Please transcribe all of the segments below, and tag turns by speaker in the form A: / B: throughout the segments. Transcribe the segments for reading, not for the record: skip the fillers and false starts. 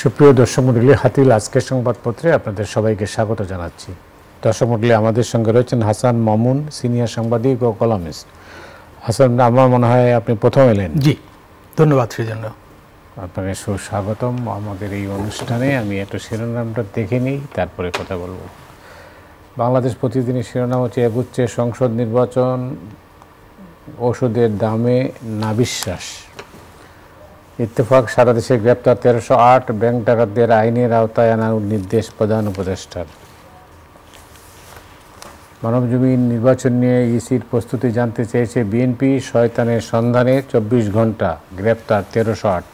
A: সুপ্রিয় দর্শক মণ্ডলী, হাতিল আজকের সংবাদপত্রে আপনাদের সবাইকে স্বাগত জানাচ্ছি। দর্শক মণ্ডলী, আমাদের সঙ্গে রয়েছেন হাসান মামুন, সিনিয়র সাংবাদিক ও কলামিস্ট। হাসান, আমার মনে হয় আপনি প্রথম এলেন।
B: জি, ধন্যবাদ সেজন্য।
A: আপনাকে সুস্বাগতম আমাদের এই অনুষ্ঠানে। আমি একটু শিরোনামটা দেখে নিই, তারপরে কথা বলবো। বাংলাদেশ প্রতিদিনের শিরোনাম হচ্ছে এগুচ্ছে সংসদ নির্বাচন, ওষুধের দামে না বিশ্বাস। ইত্তেফাক, সারা দেশে গ্রেপ্তার 1308, ব্যাংক ডাকাতদের আইনের আওতায় আনার নির্দেশ প্রধান উপদেষ্টার। মানবজমিন, নির্বাচন নিয়ে ইসির প্রস্তুতি জানতে চেয়েছে বিএনপি, শয়তানের সন্ধানে 24 ঘন্টা, গ্রেপ্তার 1308।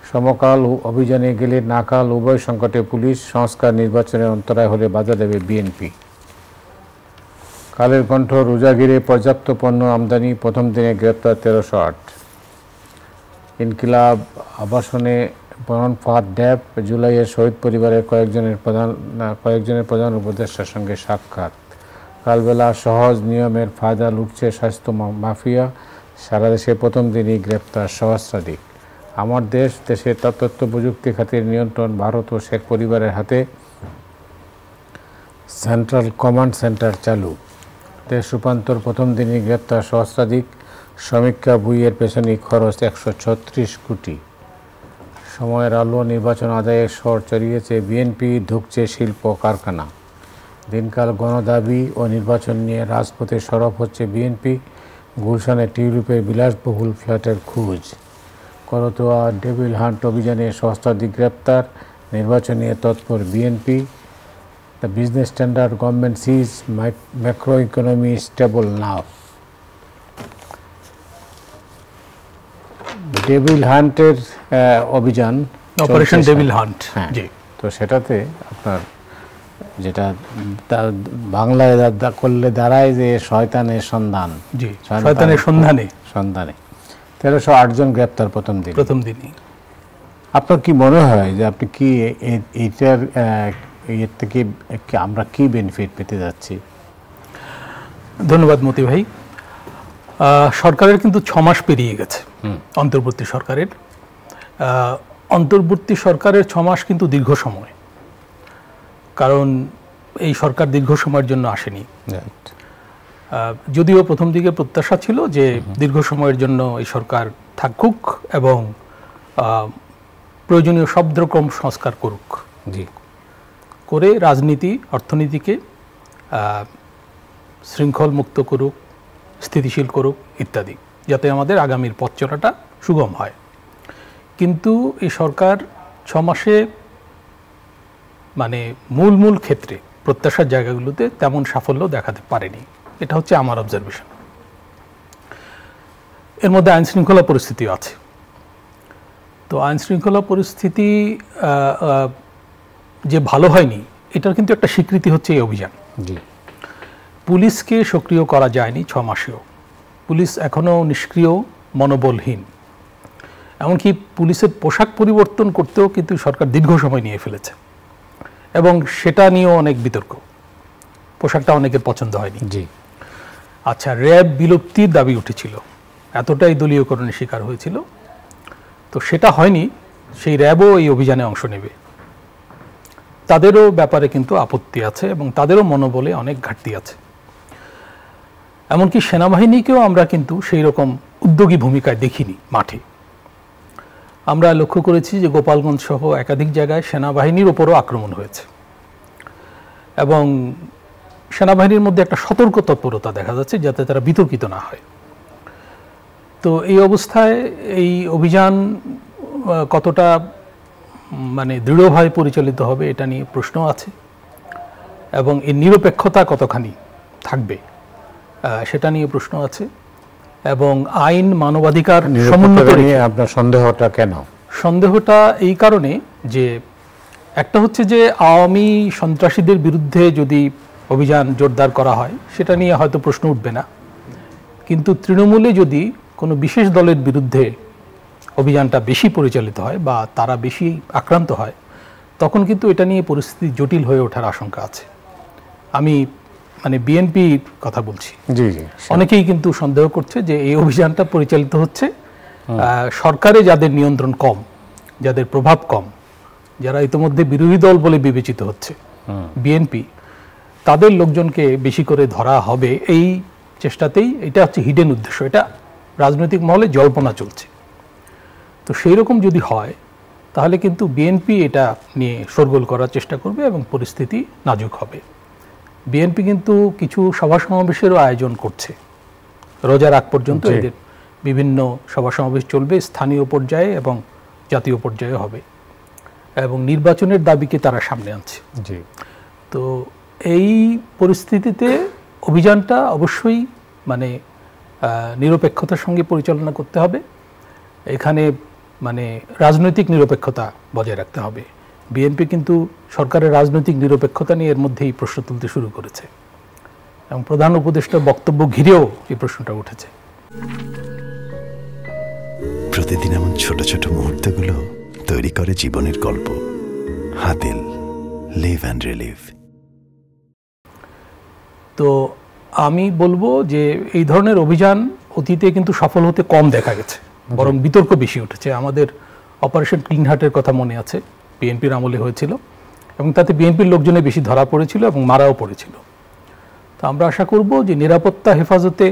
A: সমকাল অভিযানে গেলে নাকাল, উভয় সংকটে পুলিশ, সংস্কার নির্বাচনের অন্তরায় হলে বাধা দেবে বিএনপি। কালের কণ্ঠ, রোজা ঘিরে পর্যাপ্ত পণ্য আমদানি, প্রথম দিনে গ্রেপ্তার 1308। ইনকিলাব আবাসনে বরণ ফাঁদ ড্যাব, জুলাইয়ের শহীদ পরিবারের কয়েকজনের প্রধান উপদেষ্টার সঙ্গে সাক্ষাৎ। কালবেলা, সহজ নিয়মের ফায়দা লুটছে স্বাস্থ্য মাফিয়া, সারা দেশে প্রথম দিনই গ্রেপ্তার সহস্রাধিক। আমার দেশ, দেশের তথ্য প্রযুক্তি খাতের নিয়ন্ত্রণ ভারত ও শেখ পরিবারের হাতে, সেন্ট্রাল কমান্ড সেন্টার চালু। দেশ রূপান্তর, প্রথম দিনই গ্রেপ্তার সহস্রাধিক। সমীক্ষা বইয়ের পেছনে খরচ 136 কোটি। সময়ের আলো, নির্বাচন আদায়ে শর চড়িয়েছে বিএনপি, ঢুকছে শিল্প কারখানা। দিনকাল, গণদাবি ও নির্বাচন নিয়ে রাজপথে সরব হচ্ছে বিএনপি, গুলশানে টিউলিপের বিলাসবহুল ফ্ল্যাটের খোঁজ। করতোয়া ডেভিল হান্ট অভিযানে সহস্রাধিক গ্রেপ্তার, নির্বাচন নিয়ে তৎপর BNP. The business standard, government sees macro economy stable now. Devil হান্টের অভিযান,
B: অপারেশন ডেভিল হান্ট।
A: জি, তো সেটাতে আপনার যেটা বাংলায় করলে দাঁড়ায় যে শয়তানের সন্ধান।
B: জি, শয়তানের
A: সন্ধানে 1308 জন গ্রেপ্তার প্রথম দিনই। আপনার কি মনে হয় যে আপনি কি এইটার এর থেকে আমরা কি বেনিফিট পেতে যাচ্ছি?
B: ধন্যবাদ মতি ভাই। সরকারের কিন্তু 6 মাস পেরিয়ে গেছে, অন্তর্বর্তী সরকারের। অন্তর্বর্তী সরকারের 6 মাস কিন্তু দীর্ঘ সময়, কারণ এই সরকার দীর্ঘ সময়ের জন্য আসেনি। যদিও প্রথম দিকে প্রত্যাশা ছিল যে দীর্ঘ সময়ের জন্য এই সরকার থাকুক এবং প্রয়োজনীয় সব রকম সংস্কার করুক, করে রাজনীতি অর্থনীতিকে শৃঙ্খল মুক্ত করুক, স্থিতিশীল করুক ইত্যাদি, যাতে আমাদের আগামীর পথ চলাটা সুগম হয়। কিন্তু এই সরকার 6 মাসে মানে মূল ক্ষেত্রে প্রত্যাশার জায়গাগুলোতে তেমন সাফল্য দেখাতে পারেনি। এটা হচ্ছে আমার অবজারভেশন। এর মধ্যে আইন শৃঙ্খলা পরিস্থিতিও আছে। তো আইন শৃঙ্খলা পরিস্থিতি যে ভালো হয়নি, এটার কিন্তু একটা স্বীকৃতি হচ্ছে এই অভিযান। পুলিশকে সক্রিয় করা যায়নি 6 মাসেও। পুলিশ এখনও নিষ্ক্রিয়, মনোবলহীন। এমনকি পুলিশের পোশাক পরিবর্তন করতেও কিন্তু সরকার দীর্ঘ সময় নিয়ে ফেলেছে, এবং সেটা নিয়েও অনেক বিতর্ক। পোশাকটা অনেকের পছন্দ হয়নি। আচ্ছা, র্যাব বিলুপ্তির দাবি উঠেছিল, এতটাই দলীয়করণের শিকার হয়েছিল, তো সেটা হয়নি। সেই র্যাবও এই অভিযানে অংশ নেবে, তাদেরও ব্যাপারে কিন্তু আপত্তি আছে এবং তাদেরও মনোবলে অনেক ঘাটতি আছে। এমনকি সেনাবাহিনীকেও আমরা কিন্তু সেই রকম উদ্যোগী ভূমিকায় দেখিনি মাঠে। আমরা লক্ষ্য করেছি যে গোপালগঞ্জ সহ একাধিক জায়গায় সেনাবাহিনীর ওপরও আক্রমণ হয়েছে, এবং সেনাবাহিনীর মধ্যে একটা সতর্ক তৎপরতা দেখা যাচ্ছে যাতে তারা বিতর্কিত না হয়। তো এই অবস্থায় এই অভিযান কতটা মানে দৃঢ়ভাবে পরিচালিত হবে এটা নিয়ে প্রশ্ন আছে, এবং এর নিরপেক্ষতা কতখানি থাকবে সেটা নিয়ে প্রশ্ন আছে, এবং আইন মানবাধিকার সমুন্নত নিয়ে
A: আপনার সন্দেহটা কেন?
B: সন্দেহটা এই কারণে যে একটা হচ্ছে যে আওয়ামী সন্ত্রাসীদের বিরুদ্ধে যদি অভিযান জোরদার করা হয় সেটা নিয়ে হয়তো প্রশ্ন উঠবে না, কিন্তু তৃণমূলে যদি কোনো বিশেষ দলের বিরুদ্ধে অভিযানটা বেশি পরিচালিত হয় বা তারা বেশি আক্রান্ত হয়, তখন কিন্তু এটা নিয়ে পরিস্থিতি জটিল হয়ে ওঠার আশঙ্কা আছে। আমি মানে বিএনপির কথা বলছি। অনেকেই কিন্তু সন্দেহ করছে যে এই অভিযানটা পরিচালিত হচ্ছে সরকারে যাদের নিয়ন্ত্রণ কম, যাদের প্রভাব কম, যারা ইতিমধ্যে বিরোধী দল বলে বিবেচিত হচ্ছে, বিএনপি, তাদের লোকজনকে বেশি করে ধরা হবে এই চেষ্টাতেই, এটা হচ্ছে হিডেন উদ্দেশ্য, এটা রাজনৈতিক মহলে জল্পনা চলছে। তো সেই রকম যদি হয় তাহলে কিন্তু বিএনপি এটা নিয়ে শোরগোল করার চেষ্টা করবে এবং পরিস্থিতি নাজুক হবে। বিএনপি কিন্তু কিছু সভা সমাবেশেরও আয়োজন করছে, রোজার আগ পর্যন্ত এদের বিভিন্ন সভা সমাবেশ চলবে, স্থানীয় পর্যায়ে এবং জাতীয় পর্যায়ে হবে, এবং নির্বাচনের দাবিকে তারা সামনে আনছে। তো এই পরিস্থিতিতে অভিযানটা অবশ্যই মানে নিরপেক্ষতার সঙ্গে পরিচালনা করতে হবে। এখানে মানে রাজনৈতিক নিরপেক্ষতা বজায় রাখতে হবে। বিএনপি কিন্তু সরকারের রাজনৈতিক নিরপেক্ষতা নিয়ে এর মধ্যেই প্রশ্ন তুলতে শুরু করেছে, এবং প্রধান উপদেষ্টার বক্তব্য ঘিরেও এই প্রশ্নটা উঠেছে।
C: প্রতিদিন এমন ছোট ছোট মুহূর্তগুলো তৈরি করে জীবনের গল্প। Hatil, live and relive.
B: তো আমি বলবো যে এই ধরনের অভিযান অতীতে কিন্তু সফল হতে কম দেখা গেছে, বরং বিতর্ক বেশি উঠেছে। আমাদের অপারেশন ক্লিন হার্টের কথা মনে আছে, বিএনপির আমলে হয়েছিল, এবং তাতে বিএনপির লোকজনে বেশি ধরা পড়েছিল এবং মারাও পড়েছিল। তো আমরা আশা করব যে নিরাপত্তা হেফাজতে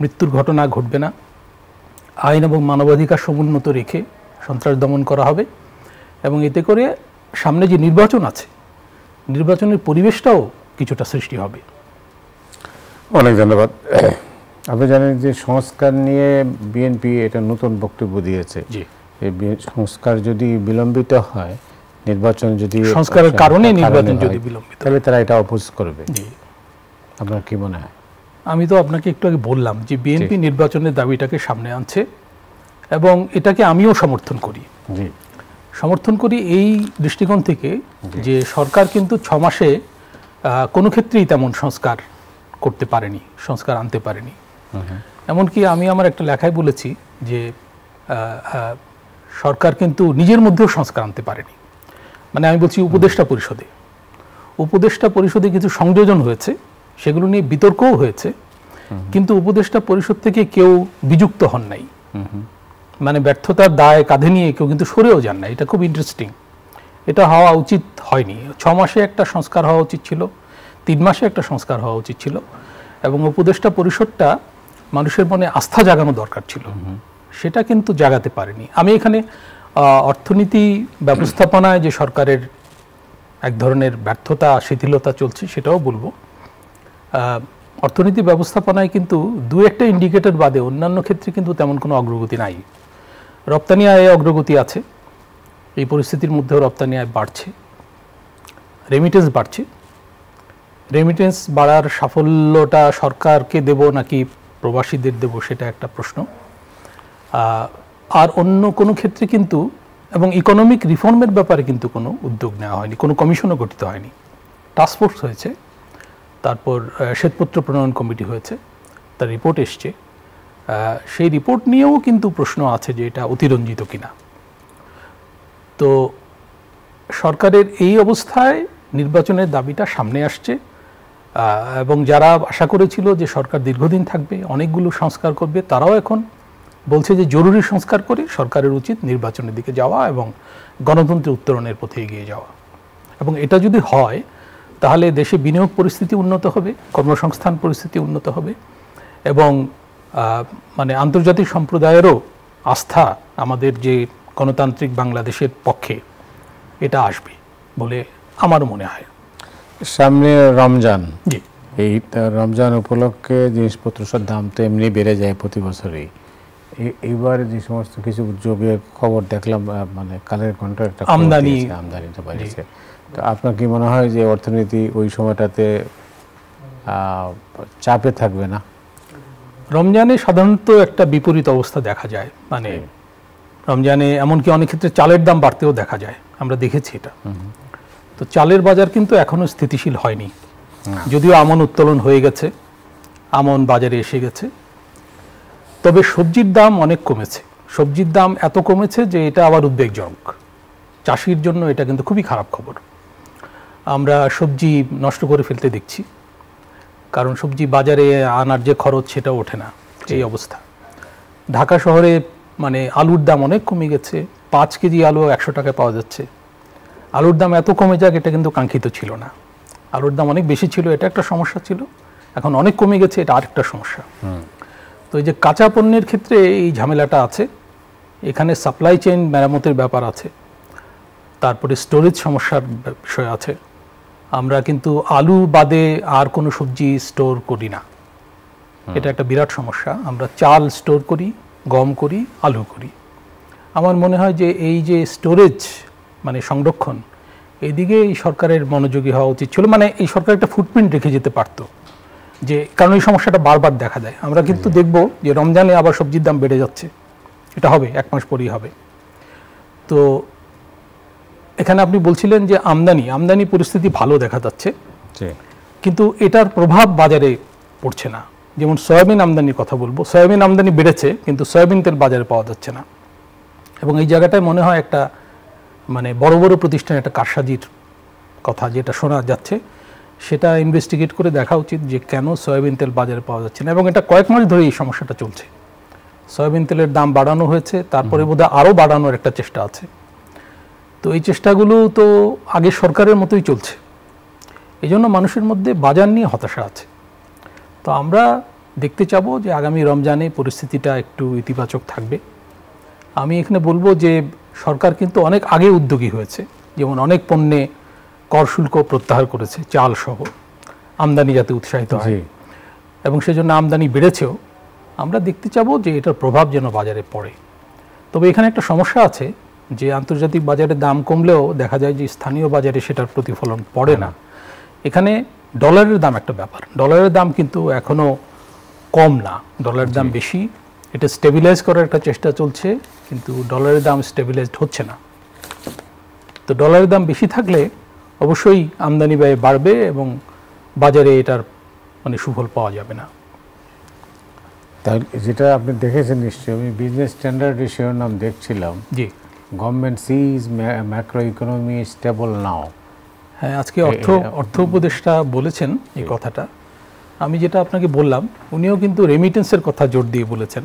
B: মৃত্যুর ঘটনা ঘটবে না, আইন এবং মানবাধিকার সমুন্নত রেখে সন্ত্রাস দমন করা হবে, এবং এতে করে সামনে যে নির্বাচন আছে, নির্বাচনের পরিবেশটাও কিছুটা সৃষ্টি হবে।
A: অনেক ধন্যবাদ। আপনি জানেন যে সংস্কার নিয়ে বিএনপি এটা নতুন বক্তব্য দিয়েছে। এই সংস্কার যদি বিলম্বিত হয়, নির্বাচন যদি
B: সংস্কারের কারণে নির্বাচন যদি বিলম্বিত,
A: তাহলে তারা এটা অপোজ করবে। আপনার কি মনে হয়?
B: আমি তো আপনাকে একটু আগে বললাম যে বিএনপি নির্বাচনের দাবিটাকে সামনে আনছে, এবং এটাকে আমিও সমর্থন করি। সমর্থন করি এই দৃষ্টিকোণ থেকে যে সরকার কিন্তু 6 মাসে কোনো ক্ষেত্রেই তেমন সংস্কার করতে পারেনি, সংস্কার আনতে পারেনি। এমনকি আমি আমার একটা লেখায় বলেছি যে সরকার কিন্তু নিজের মধ্যেও সংস্কার আনতে পারেনি। মানে আমি বলছি উপদেষ্টা পরিষদে কিছু সংযোজন হয়েছে, সেগুলো নিয়ে বিতর্কও হয়েছে, কিন্তু উপদেষ্টা পরিষদ থেকে কেউ বিযুক্ত হন নাই। মানে ব্যর্থতার দায় কাঁধে নিয়ে কেউ কিন্তু সরেও যান না। এটা খুব ইন্টারেস্টিং। এটা হওয়া উচিত হয়নি। 6 মাসে একটা সংস্কার হওয়া উচিত ছিল, 3 মাসে একটা সংস্কার হওয়া উচিত ছিল, এবং উপদেষ্টা পরিষদটা মানুষের মনে আস্থা জাগানো দরকার ছিল, সেটা কিন্তু জাগাতে পারেনি। আমি এখানে অর্থনীতি ব্যবস্থাপনায় যে সরকারের এক ধরনের ব্যর্থতা, শিথিলতা চলছে সেটাও বলবো। অর্থনীতি ব্যবস্থাপনায় কিন্তু 2-1টা ইন্ডিকেটর বাদে অন্যান্য ক্ষেত্রে কিন্তু তেমন কোনো অগ্রগতি নাই। রপ্তানি আয়ে অগ্রগতি আছে, এই পরিস্থিতির মধ্যেও রপ্তানি আয় বাড়ছে, রেমিটেন্স বাড়ছে। রেমিটেন্স বাড়ার সাফল্যটা সরকারকে দেব নাকি প্রবাসীদের দেব, সেটা একটা প্রশ্ন। আর অন্য কোনো ক্ষেত্রে কিন্তু, এবং ইকোনমিক রিফর্মের ব্যাপারে কিন্তু কোনো উদ্যোগ নেওয়া হয়নি, কোনো কমিশনও গঠিত হয়নি। টাস্কফোর্স হয়েছে, তারপর শ্বেতপত্র প্রণয়ন কমিটি হয়েছে, তার রিপোর্ট এসছে। সেই রিপোর্ট নিয়েও কিন্তু প্রশ্ন আছে যে এটা অতিরঞ্জিত কিনা। তো সরকারের এই অবস্থায় নির্বাচনের দাবিটা সামনে আসছে, এবং যারা আশা করেছিল যে সরকার দীর্ঘদিন থাকবে, অনেকগুলো সংস্কার করবে, তারাও এখন বলছে যে জরুরি সংস্কার করে সরকারের উচিত নির্বাচনের দিকে যাওয়া এবং গণতন্ত্রের উত্তরণের পথে এগিয়ে যাওয়া। এবং এটা যদি হয় তাহলে দেশে বিনিয়োগ পরিস্থিতি উন্নত হবে, কর্মসংস্থান পরিস্থিতি উন্নত হবে, এবং মানে আন্তর্জাতিক সম্প্রদায়েরও আস্থা আমাদের যে গণতান্ত্রিক বাংলাদেশের পক্ষে এটা আসবে বলে আমার মনে হয়।
A: সামনে রমজান, এই রমজান উপলক্ষে জিনিসপত্র সব দাম তো এমনি বেড়ে যায় প্রতি বছরই। এইবার যে সমস্ত কিছু উদ্যোগের খবর দেখলাম, মানে কালের ঘন্টা একটা আমদানিটা বাড়ছে। তো আপনার কি মনে হয় যে অর্থনীতি ওই সময়টাতে চাপে থাকবে না?
B: রমজানে সাধারণত একটা বিপরীত অবস্থা দেখা যায়। মানে রমজানে এমনকি অনেক ক্ষেত্রে চালের দাম বাড়তেও দেখা যায়, আমরা দেখেছি এটা। তো চালের বাজার কিন্তু এখনো স্থিতিশীল হয়নি, যদিও আমন উত্তোলন হয়ে গেছে, আমন বাজারে এসে গেছে। তবে সবজির দাম অনেক কমেছে। সবজির দাম এত কমেছে যে এটা আবার উদ্বেগজনক। চাষির জন্য এটা কিন্তু খুবই খারাপ খবর। আমরা সবজি নষ্ট করে ফেলতে দেখছি, কারণ সবজি বাজারে আনার যে খরচ সেটা ওঠে না, এই অবস্থা। ঢাকা শহরে মানে আলুর দাম অনেক কমে গেছে, 5 কেজি আলু 100 টাকায় পাওয়া যাচ্ছে। আলুর দাম এত কমে যাক এটা কিন্তু কাঙ্ক্ষিত ছিল না। আলুর দাম অনেক বেশি ছিল, এটা একটা সমস্যা ছিল, এখন অনেক কমে গেছে, এটা আরেকটা সমস্যা। তো এই যে কাঁচা পণ্যের ক্ষেত্রে এই ঝামেলাটা আছে, এখানে সাপ্লাই চেইন মেরামতের ব্যাপার আছে, তারপরে স্টোরেজ সমস্যার বিষয় আছে। আমরা কিন্তু আলু বাদে আর কোনো সবজি স্টোর করি না, এটা একটা বিরাট সমস্যা। আমরা চাল স্টোর করি, গম করি, আলু করি। আমার মনে হয় যে এই যে স্টোরেজ মানে সংরক্ষণ, এইদিকে এই সরকারের মনোযোগী হওয়া উচিত ছিল। মানে এই সরকার একটা ফুটপ্রিন্ট রেখে যেতে পারতো, যে কারণ এই সমস্যাটা বারবার দেখা দেয়। আমরা কিন্তু দেখব যে রমজানে আবার সবজির দাম বেড়ে যাচ্ছে, এটা হবে 1 মাস পরেই হবে। তো এখানে আপনি বলছিলেন যে আমদানি পরিস্থিতি ভালো দেখা যাচ্ছে, কিন্তু এটার প্রভাব বাজারে পড়ছে না। যেমন সয়াবিন আমদানির কথা বলবো, সয়াবিন আমদানি বেড়েছে কিন্তু সয়াবিন তেল বাজারে পাওয়া যাচ্ছে না। এবং এই জায়গাটায় মনে হয় একটা মানে বড় বড় প্রতিষ্ঠানে একটা কারসাজির কথা যেটা শোনা যাচ্ছে, সেটা ইনভেস্টিগেট করে দেখা উচিত যে কেন সয়াবিন তেল বাজারে পাওয়া যাচ্ছে না। এবং এটা কয়েক মাস ধরে এই সমস্যাটা চলছে। সয়াবিন তেলের দাম বাড়ানো হয়েছে, তারপরে বোধহয় আরও বাড়ানোর একটা চেষ্টা আছে। তো এই চেষ্টাগুলো তো আগের সরকারের মতোই চলছে, এই জন্য মানুষের মধ্যে বাজার নিয়ে হতাশা আছে। তো আমরা দেখতে চাবো যে আগামী রমজানে পরিস্থিতিটা একটু ইতিবাচক থাকবে। আমি এখানে বলবো যে সরকার কিন্তু অনেক আগে উদ্যোগী হয়েছে, যেমন অনেক পণ্যে কর শুল্ক প্রত্যাহার করেছে, চাল সহ, আমদানি যাতে উৎসাহিত হয়, এবং সেজন্য আমদানি বেড়েছেও। আমরা দেখতে চাবো যে এটার প্রভাব যেন বাজারে পড়ে। তবে এখানে একটা সমস্যা আছে যে আন্তর্জাতিক বাজারে দাম কমলেও দেখা যায় যে স্থানীয় বাজারে সেটার প্রতিফলন পড়ে না। এখানে ডলারের দাম একটা ব্যাপার, ডলারের দাম কিন্তু এখনও কম না, ডলারের দাম বেশি। এটা স্টেবিলাইজ করার একটা চেষ্টা চলছে, কিন্তু ডলারের দাম স্টেবিলাইজড হচ্ছে না। তো ডলারের দাম বেশি থাকলে অবশ্যই আমদানি ব্যয় বাড়বে এবং বাজারে এটার মানে সুফল পাওয়া যাবে না।
A: তাহলে যেটা আপনি দেখেছেন নিশ্চয়ই, আমি বিজনেস স্ট্যান্ডার্ড রেশিওর নাম দেখছিলাম,
B: জি,
A: government sees macro economy stable নাও।
B: হ্যাঁ, আজকে অর্থ উপদেষ্টা বলেছেন এই কথাটা। আমি যেটা আপনাকে বললাম, উনিও কিন্তু রেমিটেন্সের কথা জোর দিয়ে বলেছেন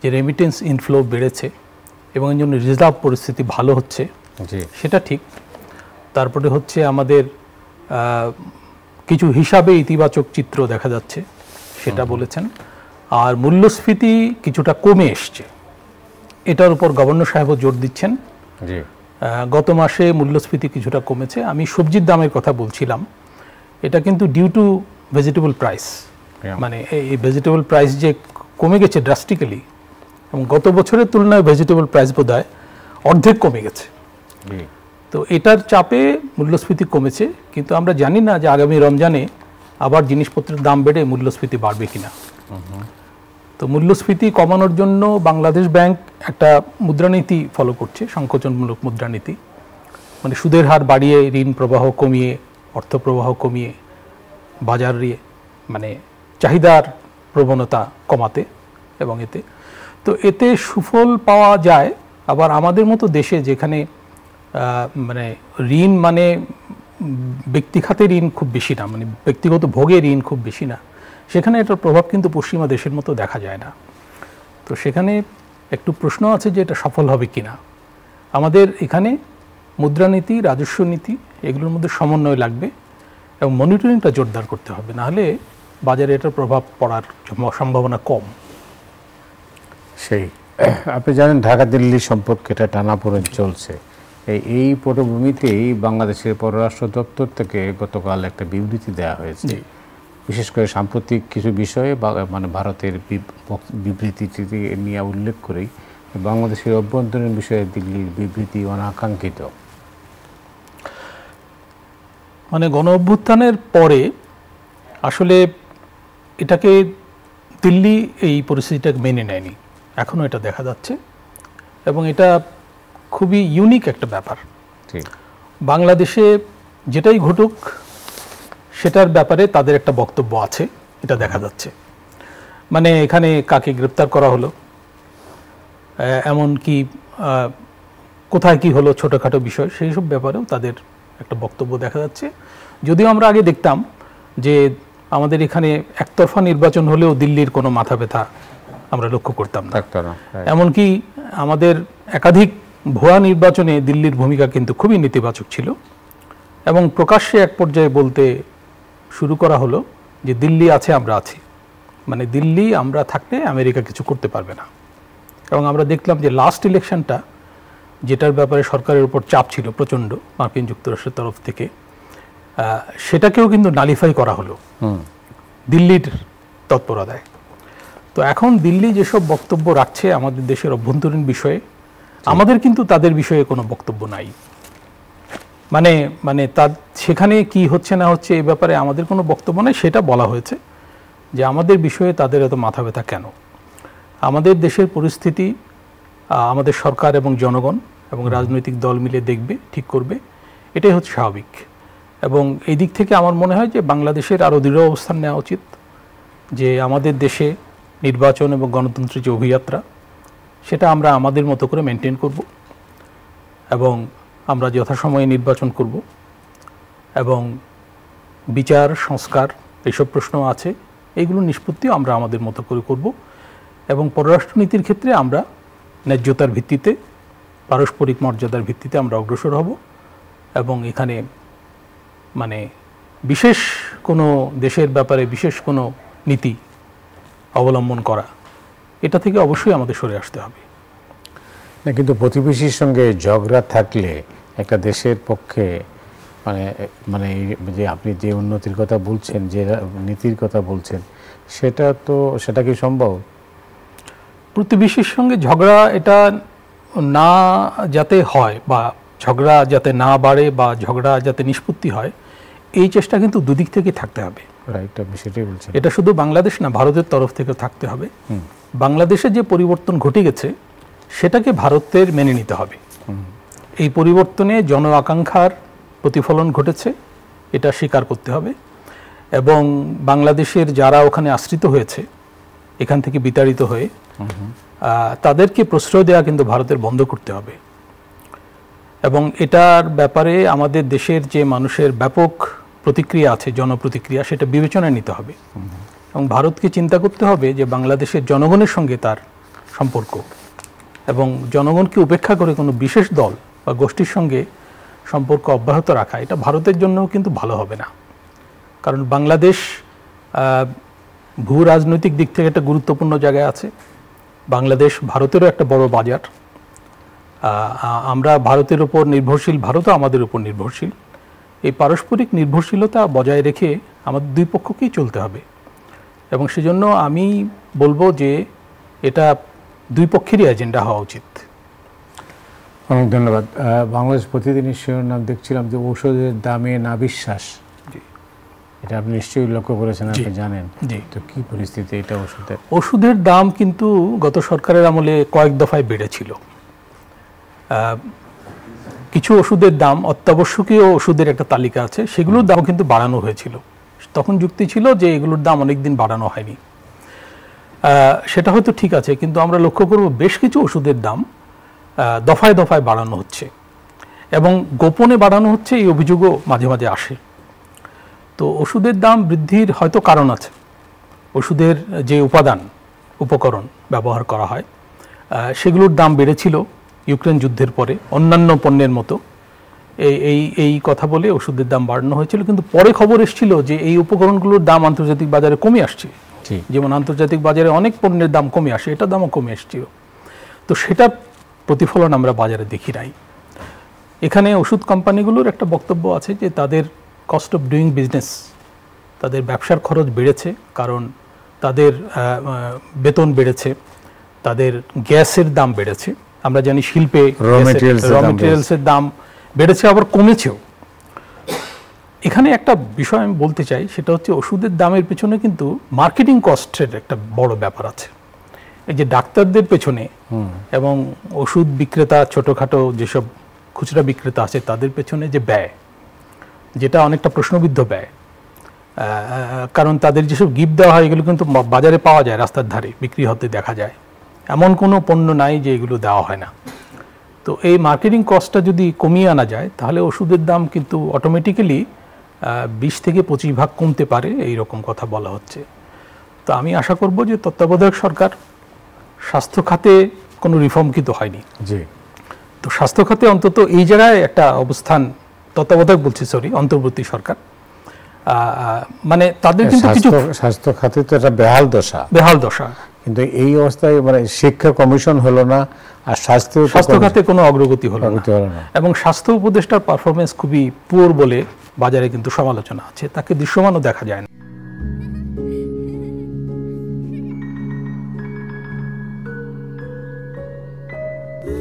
B: যে রেমিটেন্স ইনফ্লো বেড়েছে এবং এর জন্য রিজার্ভ পরিস্থিতি ভালো হচ্ছে, সেটা ঠিক। তারপরে হচ্ছে আমাদের কিছু হিসাবে ইতিবাচক চিত্র দেখা যাচ্ছে, সেটা বলেছেন। আর মূল্যস্ফীতি কিছুটা কমে এসছে, এটার উপর গভর্নর সাহেবও জোর দিচ্ছেন। গত মাসে মূল্যস্ফীতি কিছুটা কমেছে। আমি সবজির দামের কথা বলছিলাম, এটা কিন্তু ডিউ টু ভেজিটেবল প্রাইস, মানে এই ভেজিটেবল প্রাইস যে কমে গেছে ড্রাস্টিক্যালি, এবং গত বছরের তুলনায় ভেজিটেবল প্রাইস বোধহয় অর্ধেক কমে গেছে। তো এটার চাপে মূল্যস্ফীতি কমেছে, কিন্তু আমরা জানি না যে আগামী রমজানে আবার জিনিসপত্রের দাম বেড়ে মূল্যস্ফীতি বাড়বে কিনা। তো মূল্যস্ফীতি কমানোর জন্য বাংলাদেশ ব্যাংক একটা মুদ্রানীতি ফলো করছে, সংকোচনমূলক মুদ্রানীতি, মানে সুদের হার বাড়িয়ে ঋণ প্রবাহ কমিয়ে, অর্থ প্রবাহ কমিয়ে বাজারে মানে চাহিদার প্রবণতা কমাতে এবং এতে সুফল পাওয়া যায়। আবার আমাদের মতো দেশে যেখানে মানে ঋণ মানে ব্যক্তি খাতে ঋণ খুব বেশি না, মানে ব্যক্তিগত ভোগে ঋণ খুব বেশি না, সেখানে এটার প্রভাব কিন্তু পশ্চিমা দেশের মতো দেখা যায় না। তো সেখানে একটু প্রশ্ন আছে যে এটা সফল হবে কিনা। আমাদের এখানে মুদ্রানীতি, রাজস্ব নীতি এগুলোর মধ্যে সমন্বয় লাগবে এবং মনিটরিংটা জোরদার করতে হবে, নাহলে বাজারে এটার প্রভাব পড়ার সম্ভাবনা কম।
A: সেই আপনি জানেন ঢাকা দিল্লি সম্পর্কে এটা টানাপোড়েন চলছে। এই পটভূমিতেই বাংলাদেশের পররাষ্ট্র দপ্তর থেকে গতকাল একটা বিবৃতি দেওয়া হয়েছে, বিশেষ করে সাম্প্রতিক কিছু বিষয়ে মানে ভারতের বিবৃতিটি নিয়ে উল্লেখ করেই বাংলাদেশের অভ্যন্তরীণ বিষয়ে দিল্লির বিবৃতি অনাকাঙ্ক্ষিত।
B: মানে গণ অভ্যুত্থানের পরে আসলে এটাকে দিল্লি এই পরিস্থিতিটাকে মেনে নেয়নি, এখনও এটা দেখা যাচ্ছে, এবং এটা খুবই ইউনিক একটা ব্যাপার। বাংলাদেশে যেটাই ঘটুক সেটার ব্যাপারে তাদের একটা বক্তব্য আছে, এটা দেখা যাচ্ছে। মানে এখানে কাকে গ্রেপ্তার করা হলো, এমনকি কোথায় কি হলো, ছোটোখাটো বিষয়, সেই সব ব্যাপারেও তাদের একটা বক্তব্য দেখা যাচ্ছে। যদিও আমরা আগে দেখতাম যে আমাদের এখানে একতরফা নির্বাচন হলেও দিল্লির কোনো মাথা ব্যথা আমরা লক্ষ্য করতাম না। এমনকি আমাদের একাধিক ভুয়া নির্বাচনে দিল্লির ভূমিকা কিন্তু খুবই নেতিবাচক ছিল এবং প্রকাশ্যে এক পর্যায়ে বলতে শুরু করা হলো যে দিল্লি আছে আমরা আছি, মানে দিল্লি আমরা থাকলে আমেরিকা কিছু করতে পারবে না। এবং আমরা দেখলাম যে লাস্ট ইলেকশনটা, যেটার ব্যাপারে সরকারের উপর চাপ ছিল প্রচণ্ড মার্কিন যুক্তরাষ্ট্রের তরফ থেকে, সেটাকেও কিন্তু নালিফাই করা হলো দিল্লির তৎপরতায়। তো এখন দিল্লি যেসব বক্তব্য রাখছে আমাদের দেশের অভ্যন্তরীণ বিষয়ে, আমাদের কিন্তু তাদের বিষয়ে কোনো বক্তব্য নাই। মানে সেখানে কি হচ্ছে না হচ্ছে এই ব্যাপারে আমাদের কোনো বক্তব্য নেই। সেটা বলা হয়েছে যে আমাদের বিষয়ে তাদের এত মাথা ব্যথা কেন। আমাদের দেশের পরিস্থিতি আমাদের সরকার এবং জনগণ এবং রাজনৈতিক দল মিলে দেখবে, ঠিক করবে, এটাই হচ্ছে স্বাভাবিক। এবং এই দিক থেকে আমার মনে হয় যে বাংলাদেশের আরও দৃঢ় অবস্থান নেওয়া উচিত যে আমাদের দেশে নির্বাচন এবং গণতন্ত্রের যে অভিযাত্রা, সেটা আমরা আমাদের মতো করে মেনটেন করব এবং আমরা যথাসময়ে নির্বাচন করব এবং বিচার সংস্কার এইসব প্রশ্ন আছে, এইগুলো নিষ্পত্তিও আমরা আমাদের মতো করে করব এবং পররাষ্ট্রনীতির ক্ষেত্রে আমরা ন্যায্যতার ভিত্তিতে, পারস্পরিক মর্যাদার ভিত্তিতে আমরা অগ্রসর হব এবং এখানে মানে বিশেষ কোনো দেশের ব্যাপারে বিশেষ কোনো নীতি অবলম্বন করা, এটা থেকে অবশ্যই আমাদের সরে আসতে হবে।
A: না, কিন্তু প্রতিবেশীর সঙ্গে ঝগড়া থাকলে একটা দেশের পক্ষে মানে যে আপনি যে উন্নতির কথা বলছেন, যে নীতির কথা বলছেন, সেটা কি সম্ভব?
B: প্রতিবেশীর সঙ্গে ঝগড়া এটা না যাতে হয় বা ঝগড়া যাতে না বাড়ে বা ঝগড়া যাতে নিষ্পত্তি হয়, এই চেষ্টা কিন্তু দুদিক থেকে থাকতে হবে। এটা শুধু বাংলাদেশ না, ভারতের তরফ থেকে থাকতে হবে। বাংলাদেশে যে পরিবর্তন ঘটে গেছে সেটাকে ভারতের মেনে নিতে হবে। এই পরিবর্তনে জন আকাঙ্ক্ষার প্রতিফলন ঘটেছে, এটা স্বীকার করতে হবে এবং বাংলাদেশের যারা ওখানে আশ্রিত হয়েছে, এখান থেকে বিতাড়িত হয়ে, তাদেরকে প্রশ্রয় দেওয়া কিন্তু ভারতের বন্ধ করতে হবে এবং এটার ব্যাপারে আমাদের দেশের যে মানুষের ব্যাপক প্রতিক্রিয়া আছে, জনপ্রতিক্রিয়া, সেটা বিবেচনায় নিতে হবে এবং ভারতকে চিন্তা করতে হবে যে বাংলাদেশের জনগণের সঙ্গে তার সম্পর্ক এবং জনগণকে উপেক্ষা করে কোনো বিশেষ দল বা গোষ্ঠীর সঙ্গে সম্পর্ক অব্যাহত রাখা, এটা ভারতের জন্যও কিন্তু ভালো হবে না। কারণ বাংলাদেশ ভূ রাজনৈতিক দিক থেকে একটা গুরুত্বপূর্ণ জায়গায় আছে। বাংলাদেশ ভারতেরও একটা বড় বাজার। আমরা ভারতের উপর নির্ভরশীল, ভারতও আমাদের উপর নির্ভরশীল। এই পারস্পরিক নির্ভরশীলতা বজায় রেখে আমাদের দুই পক্ষকেই চলতে হবে এবং সেজন্য আমি বলবো যে এটা দুই পক্ষেরই এজেন্ডা হওয়া উচিত।
A: অনেক ধন্যবাদ। বাংলাদেশ প্রতিদিনের শিরোনাম দেখছিলাম যে ঔষধের দামে না বিশ্বাস, এটা আপনি নিশ্চয়ই লক্ষ্য করেছেন, আপনি জানেন। তো কি পরিস্থিতি এটা ওষুধের
B: দাম কিন্তু গত সরকারের আমলে কয়েক দফায় বেড়েছিল। কিছু ওষুধের দাম, অত্যাবশ্যকীয় ওষুধের একটা তালিকা আছে, সেগুলোর দাম কিন্তু বাড়ানো হয়েছিল। তখন যুক্তি ছিল যে এগুলোর দাম অনেকদিন বাড়ানো হয়নি, সেটা হয়তো ঠিক আছে, কিন্তু আমরা লক্ষ্য করব বেশ কিছু ওষুধের দাম দফায় দফায় বাড়ানো হচ্ছে এবং গোপনে বাড়ানো হচ্ছে, এই অভিযোগও মাঝে মাঝে আসে। তো ওষুধের দাম বৃদ্ধির হয়তো কারণ আছে। ওষুধের যে উপকরণ ব্যবহার করা হয়, সেগুলোর দাম বেড়েছিল ইউক্রেন যুদ্ধের পরে, অন্যান্য পণ্যের মতো এই কথা বলে ওষুধের দাম বাড়ানো হয়েছিল। কিন্তু পরে খবর এসেছিল যে এই উপকরণগুলোর দাম আন্তর্জাতিক বাজারে কমে আসছে, যেমন আন্তর্জাতিক বাজারে অনেক পণ্যের দাম কমে আসে, এটার দামও কমে এসেছিল। তো সেটার প্রতিফলন আমরা বাজারে দেখি নাই। এখানে ওষুধ কোম্পানিগুলোর একটা বক্তব্য আছে যে তাদের কস্ট অফ ডুইং বিজনেস, তাদের ব্যবসার খরচ বেড়েছে, কারণ তাদের বেতন বেড়েছে, তাদের গ্যাসের দাম বেড়েছে। আমরা জানি শিল্পে র মেটেরিয়ালসের দাম বেড়েছে, আবার কমেছেও। এখানে একটা বিষয় আমি বলতে চাই, সেটা হচ্ছে ওষুধের দামের পেছনে কিন্তু মার্কেটিং কস্টের একটা বড় ব্যাপার আছে। এই যে ডাক্তারদের পেছনে এবং ওষুধ বিক্রেতা, ছোটোখাটো যেসব খুচরা বিক্রেতা আছে, তাদের পেছনে যে ব্যয়, যেটা অনেকটা প্রশ্নবিদ্ধ ব্যয়, কারণ তাদের যেসব গিফট দেওয়া হয় এগুলো কিন্তু বাজারে পাওয়া যায়, রাস্তার ধারে বিক্রি হতে দেখা যায়। এমন কোনো পণ্য নাই যে এগুলো দেওয়া হয় না। তো এই মার্কেটিং কস্টটা যদি কমিয়ে আনা যায়, তাহলে ওষুধের দাম কিন্তু অটোমেটিক্যালি 20 থেকে 25 ভাগ কমতে পারে, এই রকম কথা বলা হচ্ছে। তো আমি আশা করব যে তত্ত্বাবধায়ক সরকার, স্বাস্থ্য খাতে কোনো রিফর্ম কিন্তু হয়নি, তো স্বাস্থ্য খাতে অন্তত এই জায়গায় একটা অবস্থান, তত্ত্বাবধায়ক বলছি সরি, অন্তর্বর্তী সরকার, মানে তাদের কিন্তু কিছু
A: স্বাস্থ্য খাতে তো এটা বেহাল দশা, কিন্তু এই অবস্থায় মানে শিক্ষা কমিশন হলো না, আর স্বাস্থ্য
B: খাতে কোনো অগ্রগতি হলো না, এবং স্বাস্থ্য উপদেষ্টার পারফরমেন্স খুবই পুয়ার বলে বাজারে কিন্তু সমালোচনা আছে, তাকে দৃশ্যমানও দেখা যায় না।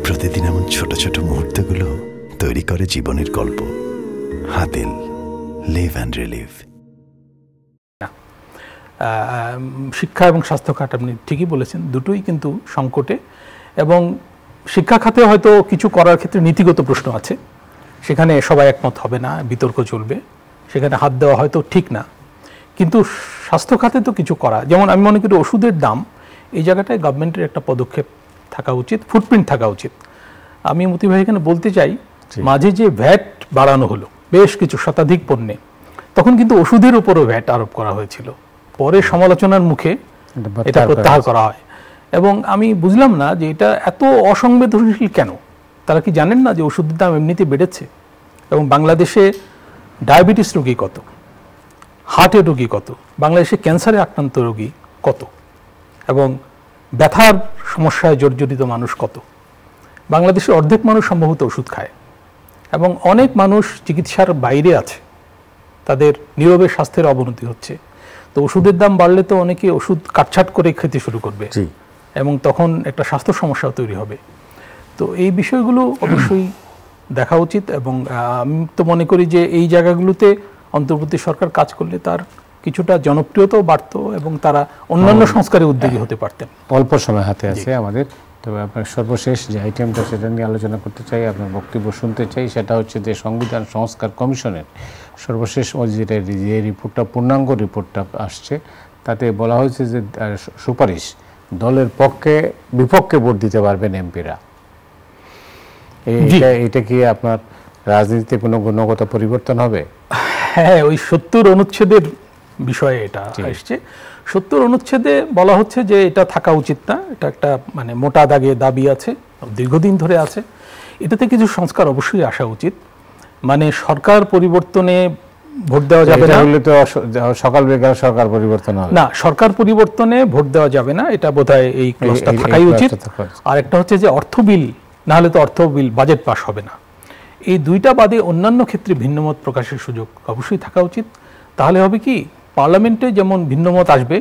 C: প্রতিদিন এমন ছোট ছোট মুহূর্তগুলো তৈরি করে জীবনের গল্প। Hatil, live and relive.
B: শিক্ষা এবং স্বাস্থ্য খাত আপনি ঠিকই বলেছেন, দুটোই কিন্তু সংকটে, এবং শিক্ষা খাতে হয়তো কিছু করার ক্ষেত্রে নীতিগত প্রশ্ন আছে, সেখানে সবাই একমত হবে না, বিতর্ক চলবে, সেখানে হাত দেওয়া হয়তো ঠিক না, কিন্তু স্বাস্থ্য খাতে তো কিছু করা, যেমন আমি মনে করি ওষুধের দাম, এই জায়গাটায় গভর্নমেন্টের একটা পদক্ষেপ থাকা উচিত, ফুটপ্রিন্ট থাকা উচিত। আমি মতি ভাই এখানে বলতে চাই, মাঝে যে ভ্যাট বাড়ানো হলো বেশ কিছু শতাধিক পণ্যে, তখন কিন্তু ওষুধের উপরও ভ্যাট আরোপ করা হয়েছিল, পরে সমালোচনার মুখে এটা প্রত্যাহার করা হয়, এবং আমি বুঝলাম না যে এটা এত অসংবেদনশীল কেন। তারা কি জানেন না যে ওষুধের দাম এমনিতে বেড়েছে, এবং বাংলাদেশে ডায়াবেটিস রোগী কত, হার্টের রোগী কত, বাংলাদেশে ক্যান্সারে আক্রান্ত রোগী কত, এবং ব্যথার সমস্যায় জর্জরিত মানুষ কত। বাংলাদেশের অর্ধেক মানুষ সম্ভবত ওষুধ খায়, এবং অনেক মানুষ চিকিৎসার বাইরে আছে, তাদের নীরবে স্বাস্থ্যের অবনতি হচ্ছে। তো ওষুধের দাম বাড়লে তো অনেকে ওষুধ কাটছাট করে খেতে শুরু করবে, এবং তখন একটা স্বাস্থ্য সমস্যাও তৈরি হবে। তো এই বিষয়গুলো অবশ্যই দেখা উচিত, এবং আমি তো মনে করি যে এই জায়গাগুলোতে অন্তর্বর্তী সরকার কাজ করলে তার কিছুটা জনপ্রিয়তাও বাড়ত, এবং তারা অন্যান্য সংস্কারে উদ্যোগী হতে পারতেন।
A: অল্প সময় হাতে আছে আমাদের, তবে আপনার সর্বশেষ যে আইটেমটা সেটা নিয়ে আলোচনা করতে চাই, আপনার বক্তব্য শুনতে চাই, সেটা হচ্ছে যে সংবিধান সংস্কার কমিশনের সর্বশেষ যেটা যে রিপোর্টটা, পূর্ণাঙ্গ রিপোর্টটা আসছে, তাতে বলা হয়েছে যে সুপারিশ দলের পক্ষে বিপক্ষে ভোট দিতে পারবেন এমপিরা। এটা কি আপনার রাজনীতিতে কোনো গুণগত পরিবর্তন হবে?
B: হ্যাঁ, ওই 70 অনুচ্ছেদের বিষয়ে এটা আসছে। 70 অনুচ্ছেদে বলা হচ্ছে যে এটা থাকা উচিত না, এটা একটা মানে মোটা দাগে দাবি আছে, দীর্ঘদিন ধরে আছে, এটাতে কিছু সংস্কার অবশ্যই আসা উচিত। মানে সরকার পরিবর্তনে ভোট দেওয়া যাবে না,
A: তো সকাল বিকাল সরকার পরিবর্তন হবে
B: না, সরকার পরিবর্তনে ভোট দেওয়া যাবে না, এটা বোধহয় এই ক্লজটা থাকাই উচিত। আর একটা হচ্ছে যে অর্থ বিল না হলে তো অর্থ বিল বাজেট পাস হবে না, এই দুইটা বাদে অন্যান্য ক্ষেত্রে ভিন্নমত প্রকাশের সুযোগ অবশ্যই থাকা উচিত। তাহলে হবে কি, পার্লামেন্টে যেমন ভিন্নমত আসবে,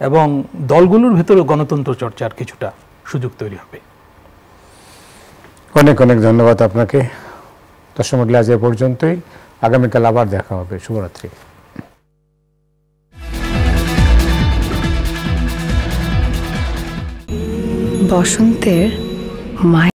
B: এবং দলগুলোর ভেতরে গণতন্ত্র চর্চার কিছুটা সুযোগ তৈরি হবে।
A: অনেক অনেক ধন্যবাদ আপনাকে। দর্শক মণ্ডলী, আজ এ পর্যন্তই, আগামীকাল আবার দেখা হবে। শুভরাত্রি।
D: বসন্তের মায়া।